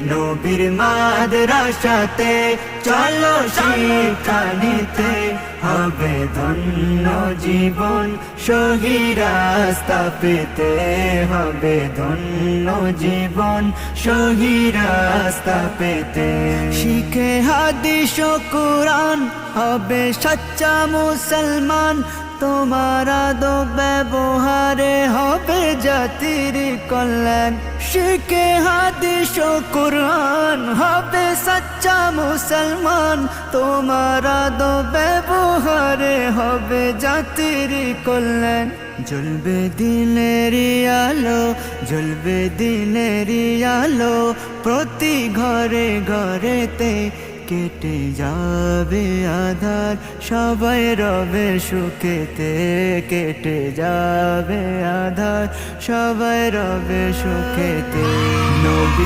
নবীর মাদ্রাসাতে চলো শিক্ষা নিতে হবে ধন্য জীবন সহি রাস্তা পেতে হবে ধন্য জীবন সহি রাস্তা পেতে শিখে হাদিস ও কুরআন হবে সচ্চা মুসলমান তোমার আদব ব্যবহারে হবে জাতির কল্যাণ শিখে হাদিস ও কুরআন হবে সচ্চা মুসলমান তোমার আদব ব্যবহারে হবে জাতির কল্যাণ জ্বলবে দিনের আলো জ্বলবে দিনের আলো প্রতি ঘরে ঘরেতে কেটে যাবে আধার সবাই রবে সুখেতে কেটে যাবে আধার সবাই রবে সুখেতে নবী